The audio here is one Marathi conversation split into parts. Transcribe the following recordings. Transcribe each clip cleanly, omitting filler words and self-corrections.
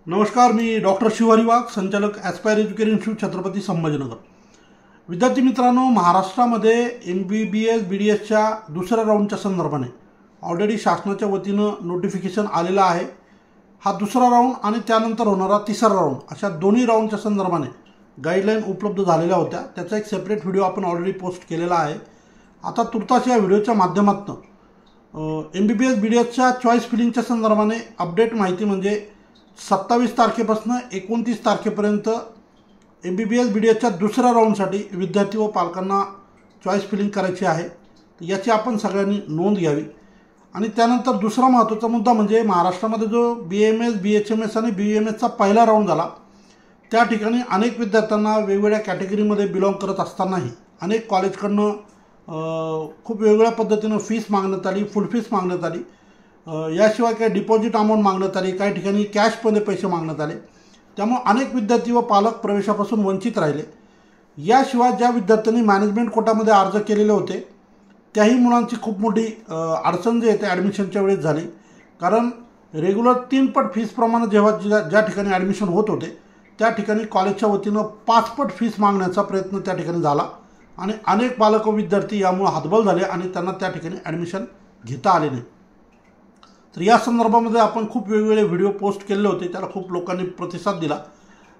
नमस्कार, मी डॉक्टर शिवहरी वाघ, संचालक aspire education institute, Chhatrapati Sambhajinagar. विद्यार्थी मित्रांनो, महाराष्ट्रामध्ये MBBS BDSच्या दुसऱ्या राऊंडच्या संदर्भाने ऑलरेडी शासनाच्या वतीनं नोटिफिकेशन आलेलं आहे। हा दुसरा राऊंड आणि त्यानंतर होणारा तिसरा राऊंड अशा दोन्ही राऊंडच्या संदर्भाने गाईडलाईन उपलब्ध झालेल्या होत्या। त्याचा एक सेपरेट व्हिडिओ आपण ऑलरेडी पोस्ट केलेला आहे। आता तुर्तास या व्हिडिओच्या माध्यमातून MBBS BDSच्या चॉईस फिलिंगच्या संदर्भाने अपडेट माहिती म्हणजे 27 तारखेपासून 29 तारखेपर्यंत MBBS BDSच्या दुसऱ्या राऊंडसाठी विद्यार्थी व पालकांना चॉईस फिलिंग करायची आहे। याची आपण सगळ्यांनी नोंद घ्यावी। आणि त्यानंतर दुसरा महत्त्वाचा मुद्दा म्हणजे महाराष्ट्रामध्ये जो BAMS BHMS आणि BUMSचा पहिला राऊंड झाला, त्या ठिकाणी अनेक विद्यार्थ्यांना वेगवेगळ्या कॅटेगरीमध्ये बिलॉंग करत असतानाही अनेक कॉलेजकडनं खूप वेगवेगळ्या पद्धतीनं फीस मागण्यात आली, फुल फीस मागण्यात आली। याशिवाय काही डिपॉझिट अमाऊंट मागण्यात आली, काही ठिकाणी कॅशमध्ये पैसे मागण्यात आले। त्यामुळे अनेक विद्यार्थी व पालक प्रवेशापासून वंचित राहिले। याशिवाय ज्या विद्यार्थ्यांनी मॅनेजमेंट कोटामध्ये अर्ज केलेले होते त्याही मुलांची खूप मोठी अडचण जे आहे ते ॲडमिशनच्या वेळेस झाली। कारण रेग्युलर 3 पट फीसप्रमाणे जेव्हा ज्या ठिकाणी ॲडमिशन होत होते त्या ठिकाणी कॉलेजच्या वतीनं 5 पट फीस मागण्याचा प्रयत्न त्या ठिकाणी झाला आणि अनेक पालक व विद्यार्थी यामुळे हतबल झाले आणि त्यांना त्या ठिकाणी ॲडमिशन घेता आले नाही। तर या संदर्भामध्ये आपण खूप वेगवेगळे व्हिडिओ पोस्ट केले होते, त्याला खूप लोकांनी प्रतिसाद दिला।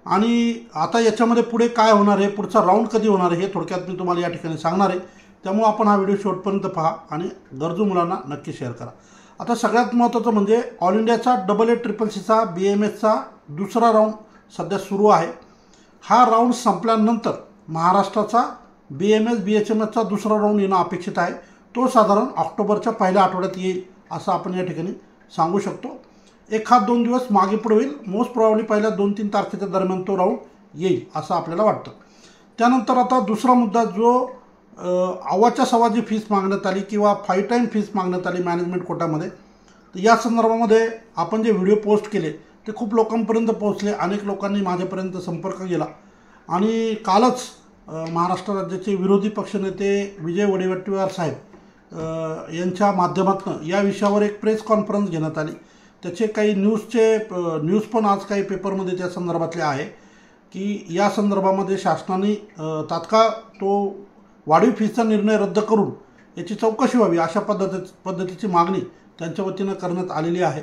आणि आता याच्यामध्ये पुढे काय होणार आहे, पुढचा राऊंड कधी होणार आहे हे थोडक्यात मी तुम्हाला या ठिकाणी सांगणार आहे। त्यामुळे आपण हा व्हिडिओ शेवटपर्यंत पहा आणि गरजू मुलांना नक्की शेअर करा। आता सगळ्यात महत्त्वाचं म्हणजे ऑल इंडियाचा AA-CCCचा BAMSचा दुसरा राऊंड सध्या सुरू आहे। हा राऊंड संपल्यानंतर महाराष्ट्राचा BAMS BHMSचा दुसरा राऊंड येणं अपेक्षित आहे। तो साधारण ऑक्टोबरच्या पहिल्या आठवड्यात येईल असं आपण या ठिकाणी सांगू शकतो। 1-2 दिवस मागे पुढे होईल, मोस्ट प्रॉब्ली पहिल्या 2-3 तारखेच्या दरम्यान तो राऊंड येईल असं आपल्याला वाटतं। त्यानंतर आता दुसरा मुद्दा जो अव्वाच्या सव्वाची फीस मागण्यात आली किंवा 5 टाईम फीस मागण्यात आली मॅनेजमेंट कोटामध्ये, तर या संदर्भामध्ये आपण जे व्हिडिओ पोस्ट केले ते खूप लोकांपर्यंत पोहोचले। अनेक लोकांनी माझ्यापर्यंत संपर्क केला आणि कालच महाराष्ट्र राज्याचे विरोधी पक्षनेते विजय वडेवट्टीवार साहेब यांच्या माध्यमातून या विषयावर एक प्रेस कॉन्फरन्स घेण्यात आली। त्याचे काही न्यूज पण आज काही पेपरमध्ये त्या संदर्भातले आहे की या संदर्भामध्ये शासनाने तात्काळ तो वाढीव फीसचा निर्णय रद्द करून याची चौकशी व्हावी अशा पद्धतीची मागणी त्यांच्या वतीनं करण्यात आलेली आहे।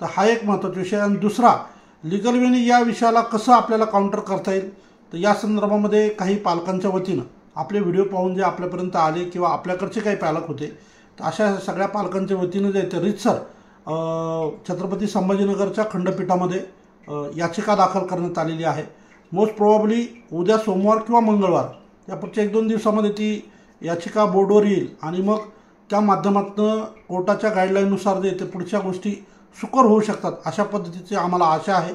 तर हा एक महत्त्वाचा विषय। आणि दुसरा, लिगल वेनी या विषयाला कसं आपल्याला काउंटर करता येईल, तर या संदर्भामध्ये काही पालकांच्या वतीनं आपले व्हिडिओ पाहून जे आपल्यापर्यंत आले किंवा आपल्याकडचे काही पालक होते, तर अशा सगळ्या पालकांच्या वतीनं जे ते रीतसर छत्रपती संभाजीनगरच्या खंडपीठामध्ये याचिका दाखल करण्यात आलेली आहे। मोस्ट प्रोबॅबली उद्या सोमवार किंवा मंगळवार या पुढच्या 1-2 दिवसामध्ये ती याचिका बोर्डवर येईल आणि मग त्या माध्यमातून कोर्टाच्या गाईडलाईननुसार जे ते पुढच्या गोष्टी सुकर होऊ शकतात अशा पद्धतीची आम्हाला आशा आहे।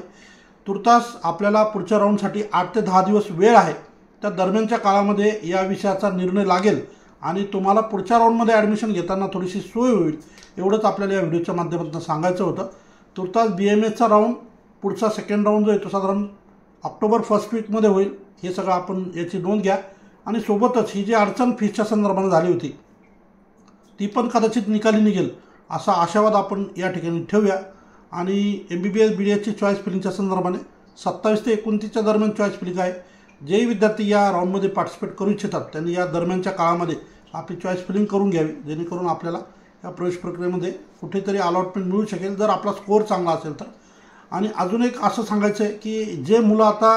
तुर्तास आपल्याला पुढच्या राऊंडसाठी 8 ते 10 दिवस वेळ आहे। त्या दरम्यानच्या काळामध्ये या विषयाचा निर्णय लागेल आणि तुम्हाला पुढच्या राऊंडमध्ये ॲडमिशन घेताना थोडीशी सोय होईल, एवढंच आपल्याला या व्हिडिओच्या माध्यमातून सांगायचं होतं। तुर्तास BAMSचा राऊंड पुढचा सेकंड राऊंड जो आहे तो साधारण ऑक्टोबर फर्स्ट वीकमध्ये होईल। हे सगळं आपण याची नोंद घ्या आणि सोबतच ही जी अडचण फीसच्या संदर्भाने झाली होती ती पण कदाचित निकाली निघेल असा आशावाद आपण या ठिकाणी ठेवूया। आणि MBBS BDSची चॉईस फिलिंगच्या संदर्भाने 27 ते 29च्या दरम्यान चॉईस फिलिंग आहे। जेही विद्यार्थी या राऊंडमध्ये पार्टिसिपेट करू इच्छितात त्यांनी या दरम्यानच्या काळामध्ये आपली चॉईस फिलिंग करून घ्यावी, जेणेकरून आपल्याला या प्रवेश प्रक्रियेमध्ये कुठेतरी अलॉटमेंट मिळू शकेल जर आपला स्कोअर चांगला असेल तर। आणि अजून एक असं सांगायचं आहे की जे मुलं आता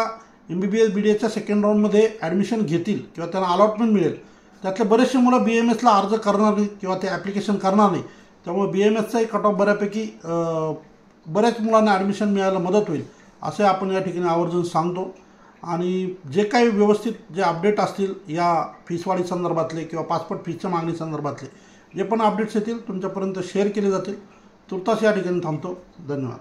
MBBS BDSच्या सेकंड राऊंडमध्ये ॲडमिशन घेतील किंवा त्यांना अलॉटमेंट मिळेल त्यातले बरेचसे मुलं BAMSला अर्ज करणार नाही किंवा ते ॲप्लिकेशन करणार नाही। त्यामुळे BAMSचाही कट ऑफ बऱ्यापैकी बऱ्याच मुलांना ॲडमिशन मिळायला मदत होईल असे आपण या ठिकाणी आवर्जून सांगतो। आणि जे काही व्यवस्थित जे अपडेट असतील या फीसवाढी संदर्भातले किंवा 5 पट फीसच्या मागणी संदर्भातले जे पण अपडेट्स येतील तुमच्यापर्यंत शेअर केले जातील। तुर्तास या ठिकाणी थांबतो। धन्यवाद।